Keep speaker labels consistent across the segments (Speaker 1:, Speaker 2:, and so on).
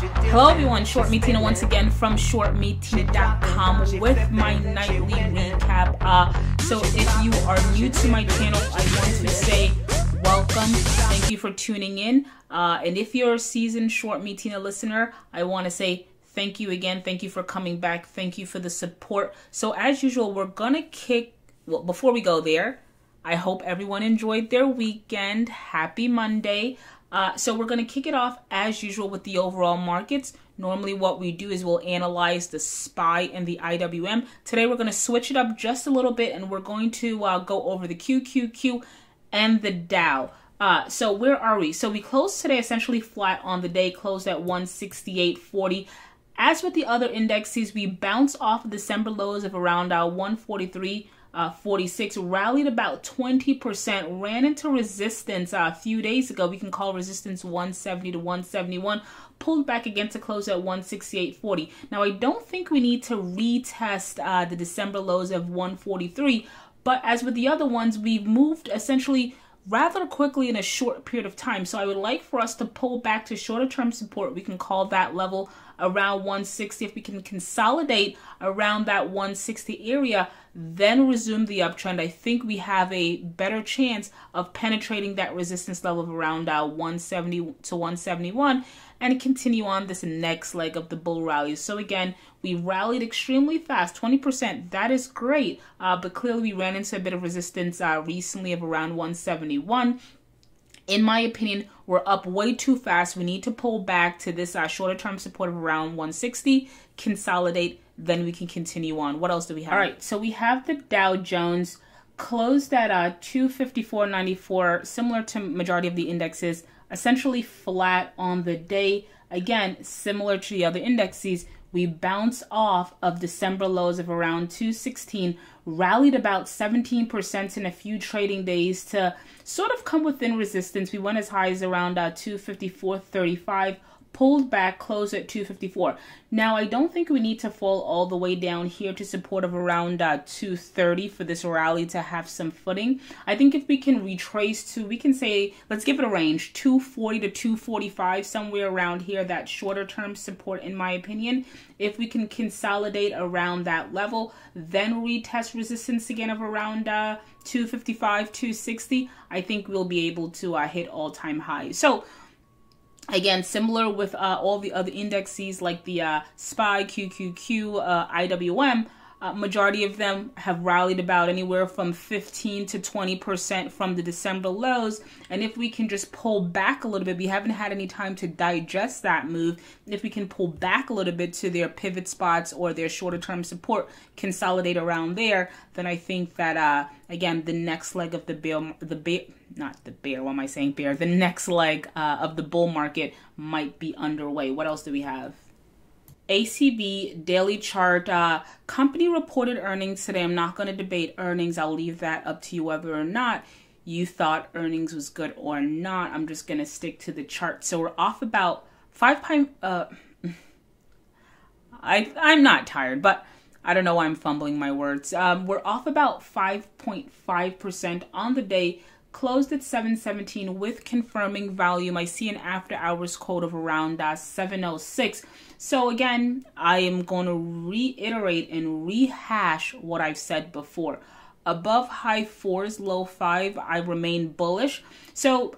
Speaker 1: Hello everyone, ShortMeTina once again from ShortMeTina.com with my nightly recap. So if you are new to my channel, I want to say welcome. Thank you for tuning in. And if you're a seasoned ShortMeTina listener, I want to say thank you again. Thank you for coming back. Thank you for the support. So as usual, we're going to before we go there, I hope everyone enjoyed their weekend. Happy Monday. So we're going to kick it off as usual with the overall markets. Normally what we do is we'll analyze the SPI and the IWM. Today we're going to switch it up just a little bit and we're going to go over the QQQ and the Dow. So where are we? So we closed today essentially flat on the day, closed at 168.40. As with the other indexes, we bounced off December lows of around 143. 46, rallied about 20%, ran into resistance a few days ago. We can call resistance 170 to 171, pulled back again to close at 168.40. Now, I don't think we need to retest the December lows of 143, but as with the other ones, we've moved essentially rather quickly in a short period of time. So I would like for us to pull back to shorter term support. We can call that level around 160. If we can consolidate around that 160 area, then resume the uptrend, I think we have a better chance of penetrating that resistance level of around 170 to 171 and continue on this next leg of the bull rally. So again, we rallied extremely fast, 20%. That is great, but clearly we ran into a bit of resistance recently of around 171. In my opinion, we're up way too fast. We need to pull back to this shorter term support of around 160, consolidate, then we can continue on. What else do we have? All right, so we have the Dow Jones closed at 254.94, similar to majority of the indexes, essentially flat on the day. Again, similar to the other indexes, we bounced off of December lows of around 216, rallied about 17% in a few trading days to sort of come within resistance. We went as high as around 254.35, pulled back, closed at 254. Now, I don't think we need to fall all the way down here to support of around 230 for this rally to have some footing. I think if we can retrace to, we can say, let's give it a range, 240 to 245, somewhere around here, that shorter term support in my opinion. If we can consolidate around that level, then retest resistance again of around 255, 260, I think we'll be able to hit all-time highs. So again, similar with all the other indexes like the SPI, QQQ, IWM, majority of them have rallied about anywhere from 15 to 20% from the December lows. And if we can just pull back a little bit, we haven't had any time to digest that move. If we can pull back a little bit to their pivot spots or their shorter term support, consolidate around there, then I think that, again, the next leg of the next leg of the bull market might be underway. What else do we have? ACB daily chart, company reported earnings today. I'm not going to debate earnings. I'll leave that up to you whether or not you thought earnings was good or not. I'm just going to stick to the chart. So we're off about I'm not tired, but I don't know why I'm fumbling my words. We're off about 5.5% on the day, closed at 717 with confirming volume. I see an after hours quote of around 706. So again, I am going to reiterate and rehash what I've said before. Above high fours, low five, I remain bullish. So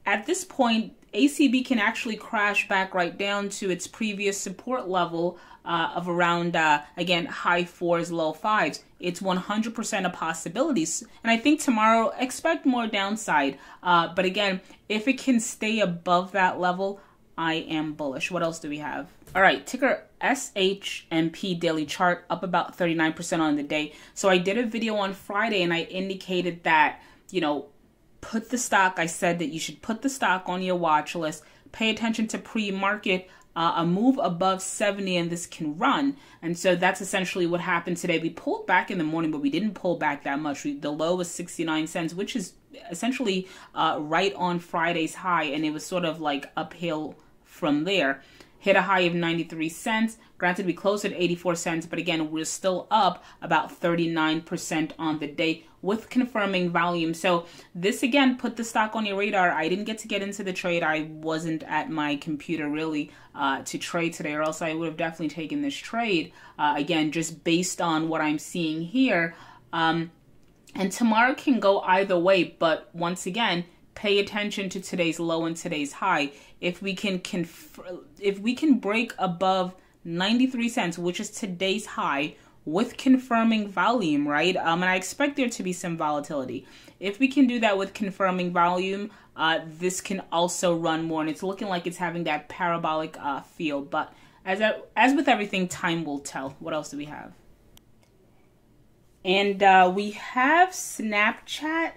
Speaker 1: at this point, ACB can actually crash back right down to its previous support level of around, again, high fours, low fives. It's 100% a possibility. And I think tomorrow, expect more downside. But again, if it can stay above that level, I am bullish. What else do we have? All right, ticker SHMP daily chart up about 39% on the day. So I did a video on Friday and I indicated that, you know, put the stock, I said that you should put the stock on your watch list, pay attention to pre-market, a move above 70 and this can run. And so that's essentially what happened today. We pulled back in the morning, but we didn't pull back that much. The low was 69 cents, which is essentially right on Friday's high. And it was sort of like uphill from there. hit a high of 93 cents. Granted, we closed at 84 cents, but again, we're still up about 39% on the day with confirming volume. So this again put the stock on your radar. I didn't get into the trade. I wasn't at my computer really to trade today, or else I would have definitely taken this trade. Again, just based on what I'm seeing here. And tomorrow can go either way, but once again, pay attention to today's low and today's high. If we can break above 93 cents, which is today's high, with confirming volume, right? And I expect there to be some volatility. If we can do that with confirming volume, this can also run more, and it's looking like it's having that parabolic feel. But as with everything, time will tell. What else do we have? And we have Snapchat,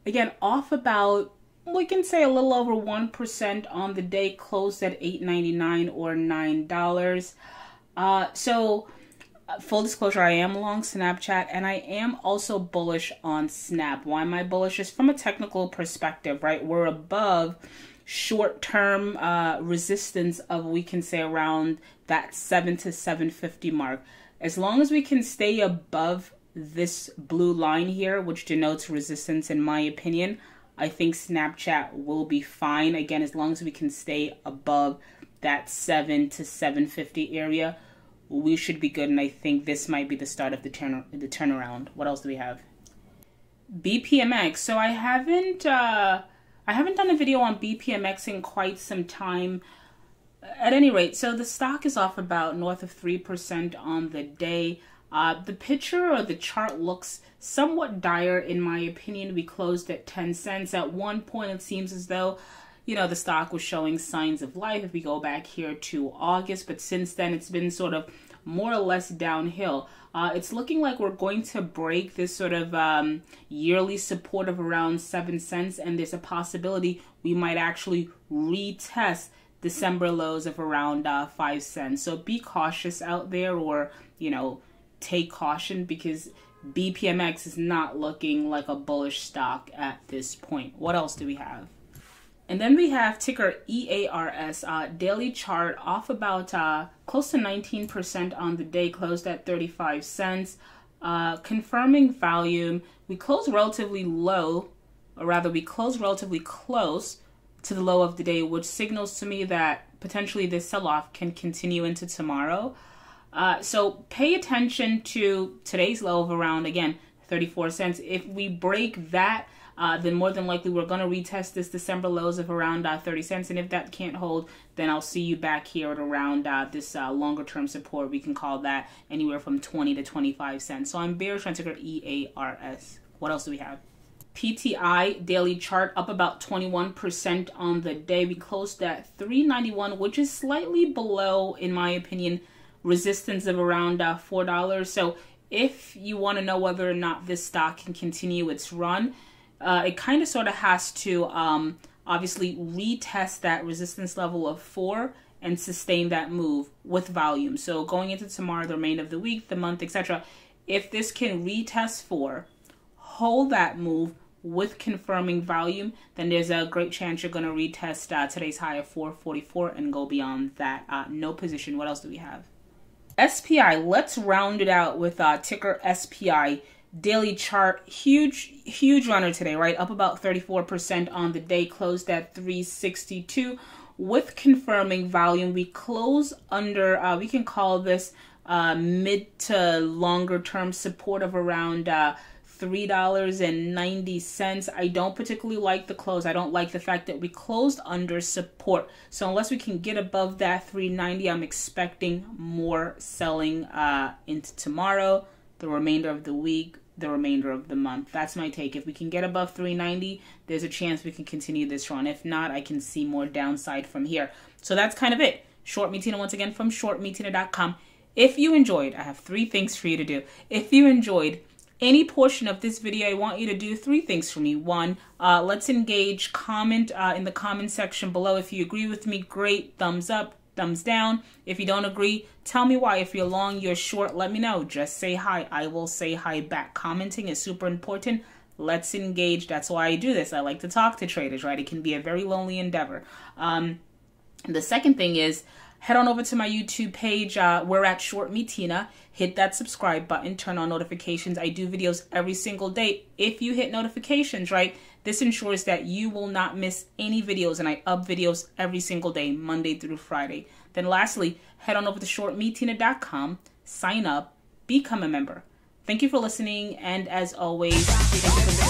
Speaker 1: again, off about, we can say a little over 1% on the day, closed at $8.99 or $9. So full disclosure, I am long Snapchat, and I am also bullish on Snap. Why am I bullish? Just from a technical perspective, right? We're above short-term resistance of, we can say, around that 7 to 750 mark. As long as we can stay above this blue line here, which denotes resistance, in my opinion, I think Snapchat will be fine. Again, as long as we can stay above that 7 to 750 area, we should be good. And I think this might be the start of the turnaround. What else do we have? BPMX. So I haven't done a video on BPMX in quite some time. At any rate, so the stock is off about north of 3% on the day. The picture or the chart looks somewhat dire, in my opinion. We closed at 10 cents. At one point, it seems as though, the stock was showing signs of life if we go back here to August. But since then, it's been sort of more or less downhill. It's looking like we're going to break this sort of yearly support of around 7 cents. And there's a possibility we might actually retest December lows of around 5 cents. So be cautious out there, or, take caution, because BPMX is not looking like a bullish stock at this point. What else do we have? And then we have ticker EARS, daily chart off about close to 19% on the day, closed at 35 cents. Confirming volume, we closed relatively low, or rather we closed relatively close to the low of the day, which signals to me that potentially this sell-off can continue into tomorrow. So pay attention to today's low of around, again, 34 cents. If we break that, then more than likely we're going to retest this December lows of around 30 cents. And if that can't hold, then I'll see you back here at around this longer term support. We can call that anywhere from 20 to 25 cents. So I'm bearish on ticker EARS. What else do we have? PTI daily chart up about 21% on the day. We closed at 391, which is slightly below, in my opinion, resistance of around $4. So if you want to know whether or not this stock can continue its run, it kind of sort of has to obviously retest that resistance level of 4 and sustain that move with volume. So going into tomorrow, the remainder of the week, the month, etc., if this can retest 4, hold that move with confirming volume, then there's a great chance you're going to retest today's high of 444 and go beyond that. No position. What else do we have? SPI, let's round it out with ticker SPI. Daily chart, huge runner today, right? Up about 34% on the day, closed at 362 with confirming volume. We close under, we can call this mid to longer term support of around $3.90. I don't particularly like the close. I don't like the fact that we closed under support. So unless we can get above that $3.90, I'm expecting more selling into tomorrow, the remainder of the week, the remainder of the month. That's my take. If we can get above $3.90, there's a chance we can continue this run. If not, I can see more downside from here. So that's kind of it. ShortMeTina once again from ShortMeTina.com. If you enjoyed, I have 3 things for you to do. If you enjoyed any portion of this video, I want you to do 3 things for me. 1, let's engage, comment in the comment section below. If you agree with me, great, thumbs up, thumbs down. If you don't agree, tell me why. If you're long, you're short, let me know. Just say hi. I will say hi back. Commenting is super important. Let's engage. That's why I do this. I like to talk to traders, right? It can be a very lonely endeavor. The second thing is, head on over to my YouTube page. We're at ShortMeTina. Hit that subscribe button, turn on notifications. I do videos every single day. If you hit notifications, right, this ensures that you will not miss any videos, and I up videos every single day, Monday through Friday. Then lastly, head on over to ShortMeTina.com, sign up, become a member. Thank you for listening, and as always, thank you for